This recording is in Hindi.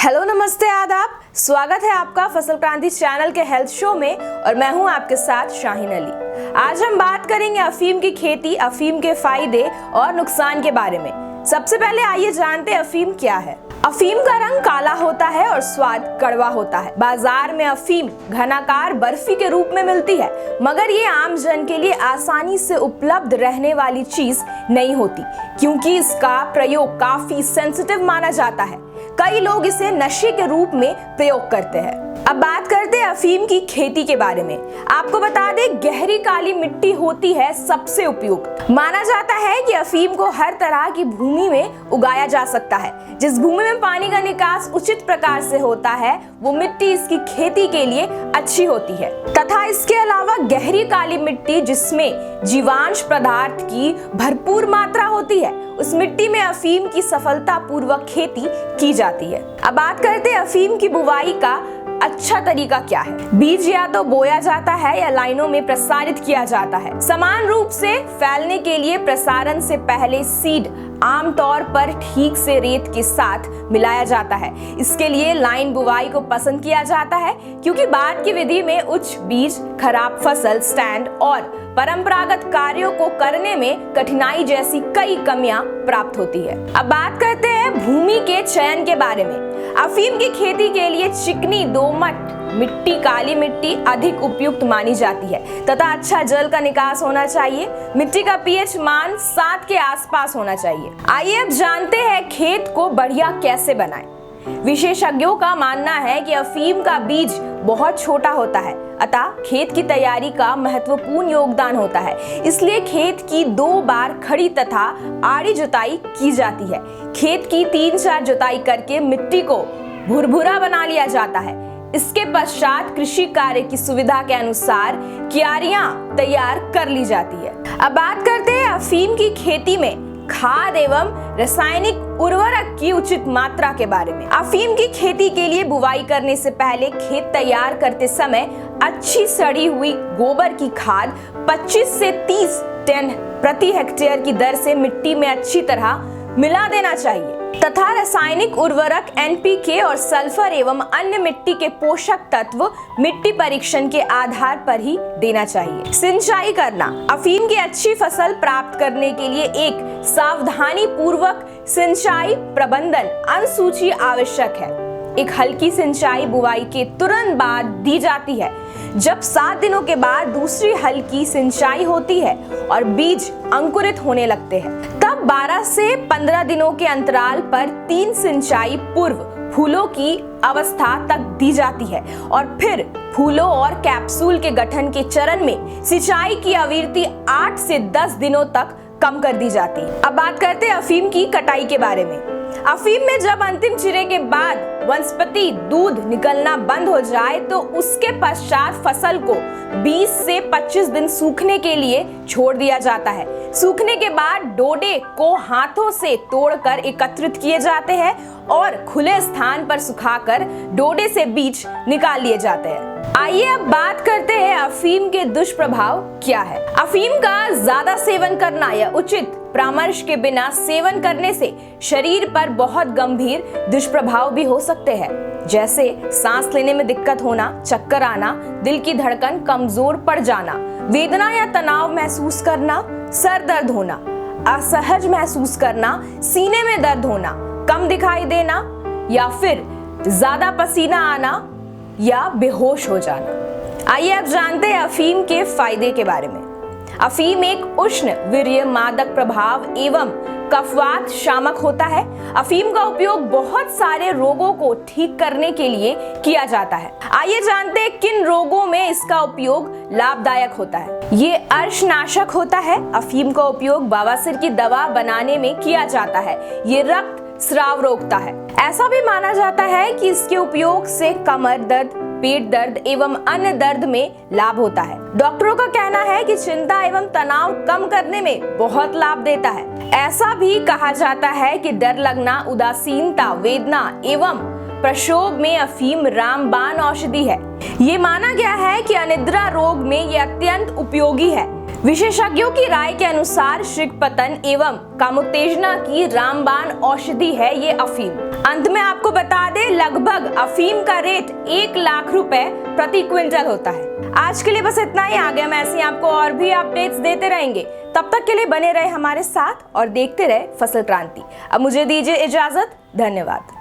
हेलो नमस्ते आदाब, स्वागत है आपका फसल क्रांति चैनल के हेल्थ शो में और मैं हूं आपके साथ शाहीन अली। आज हम बात करेंगे अफीम की खेती, अफीम के फायदे और नुकसान के बारे में। सबसे पहले आइए जानते हैं अफीम क्या है। अफीम का रंग काला होता है और स्वाद कड़वा होता है। बाजार में अफीम घनाकार बर्फी के रूप में मिलती है, मगर ये आम जन के लिए आसानी से उपलब्ध रहने वाली चीज नहीं होती, क्योंकि इसका प्रयोग काफी सेंसिटिव माना जाता है। कई लोग इसे नशे के रूप में प्रयोग करते हैं। अब बात करते हैं अफीम की खेती के बारे में। आपको बता दें, गहरी काली मिट्टी होती है सबसे उपयुक्त। माना जाता है कि अफीम को हर तरह की भूमि में उगाया जा सकता है। जिस भूमि में पानी का निकास उचित प्रकार से होता है, वो मिट्टी इसकी खेती के लिए अच्छी होती है। तथा इसके अलावा गहरी काली मिट्टी जिसमें जीवांश पदार्थ की भरपूर मात्रा होती है, उस मिट्टी में अफीम की सफलतापूर्वक खेती की जाती है। अब बात करते हैं अफीम की बुवाई का अच्छा तरीका क्या है। बीज या तो बोया जाता है या लाइनों में प्रसारित किया जाता है। समान रूप से फैलने के लिए प्रसारण से पहले सीड आमतौर पर ठीक से रेत के साथ मिलाया जाता है। इसके लिए लाइन बुवाई को पसंद किया जाता है, क्योंकि बाद की विधि में उच्च बीज, खराब फसल स्टैंड और परंपरागत कार्यों को करने में कठिनाई जैसी कई कमियां प्राप्त होती है। अब बात करते हैं भूमि के चयन के बारे में। अफीम की खेती के लिए चिकनी दोमट मिट्टी, काली मिट्टी अधिक उपयुक्त मानी जाती है तथा अच्छा जल का निकास होना चाहिए। मिट्टी का पीएच मान 7 के आसपास होना चाहिए। आइए अब जानते हैं खेत को बढ़िया कैसे बनाएं। विशेषज्ञों का मानना है कि अफीम का बीज बहुत छोटा होता है, अतः खेत की तैयारी का महत्वपूर्ण योगदान होता है। इसलिए खेत की 2 बार खड़ी तथा आड़ी जुताई की जाती है। खेत की 3-4 जुताई करके मिट्टी को भुरभुरा बना लिया जाता है। इसके पश्चात कृषि कार्य की सुविधा के अनुसार क्यारियां तैयार कर ली जाती है। अब बात करते हैं अफीम की खेती में खाद एवं रासायनिक उर्वरक की उचित मात्रा के बारे में। अफीम की खेती के लिए बुवाई करने से पहले खेत तैयार करते समय अच्छी सड़ी हुई गोबर की खाद 25 से 30 टन प्रति हेक्टेयर की दर से मिट्टी में अच्छी तरह मिला देना चाहिए तथा रासायनिक उर्वरक NPK और सल्फर एवं अन्य मिट्टी के पोषक तत्व मिट्टी परीक्षण के आधार पर ही देना चाहिए। सिंचाई करना। अफीम की अच्छी फसल प्राप्त करने के लिए एक सावधानी पूर्वक सिंचाई प्रबंधन अनुसूची आवश्यक है। एक हल्की सिंचाई बुवाई के तुरंत बाद दी जाती है। जब 7 दिनों के बाद दूसरी हल्की सिंचाई होती है और बीज अंकुरित होने लगते हैं, तब 12 से 15 दिनों के अंतराल पर 3 सिंचाई पूर्व फूलों की अवस्था तक दी जाती है और फिर फूलों और कैप्सूल के गठन के चरण में सिंचाई की आवृत्ति 8 से 10 दिनों तक कम कर दी जाती है। अब बात करते हैं अफीम की कटाई के बारे में। अफीम में जब अंतिम चिरे के बाद वनस्पति दूध निकलना बंद हो जाए, तो उसके पश्चात फसल को 20 से 25 दिन सूखने के लिए छोड़ दिया जाता है। सूखने के बाद डोडे को हाथों से तोड़कर एकत्रित किए जाते हैं और खुले स्थान पर सुखाकर डोडे से बीज निकाल लिए जाते हैं। आइए अब बात करते हैं अफीम के दुष्प्रभाव क्या है। अफीम का ज्यादा सेवन करना या उचित परामर्श के बिना सेवन करने से शरीर पर बहुत गंभीर दुष्प्रभाव भी हो सकते हैं, जैसे सांस लेने में दिक्कत होना, चक्कर आना, दिल की धड़कन कमजोर पड़ जाना, वेदना या तनाव महसूस करना, सर दर्द होना, असहज महसूस करना, सीने में दर्द होना, कम दिखाई देना या फिर ज्यादा पसीना आना या बेहोश हो जाना। आइए अब जानते हैं अफीम के फायदे के बारे में। अफीम एक उष्ण वीर्य मादक प्रभाव एवं कफवात शामक होता है। अफीम का उपयोग बहुत सारे रोगों को ठीक करने के लिए किया जाता है। आइए जानते हैं किन रोगों में इसका उपयोग लाभदायक होता है। ये अर्शनाशक होता है। अफीम का उपयोग बवासीर की दवा बनाने में किया जाता है। ये रक्त स्राव रोकता है। ऐसा भी माना जाता है कि इसके उपयोग से कमर दर्द, पेट दर्द एवं अन्य दर्द में लाभ होता है। डॉक्टरों का कहना है कि चिंता एवं तनाव कम करने में बहुत लाभ देता है। ऐसा भी कहा जाता है कि डर लगना, उदासीनता, वेदना एवं प्रक्षोभ में अफीम रामबाण औषधि है। ये माना गया है कि अनिद्रा रोग में ये अत्यंत उपयोगी है। विशेषज्ञों की राय के अनुसार शीघ्रपतन एवं कामोत्तेजना की रामबाण औषधि है ये अफीम। अंत में आपको बता दें, लगभग अफीम का रेट 1 लाख रुपए प्रति क्विंटल होता है। आज के लिए बस इतना ही। आगे हम ऐसे ही आपको और भी अपडेट्स देते रहेंगे। तब तक के लिए बने रहे हमारे साथ और देखते रहे फसल क्रांति। अब मुझे दीजिए इजाजत। धन्यवाद।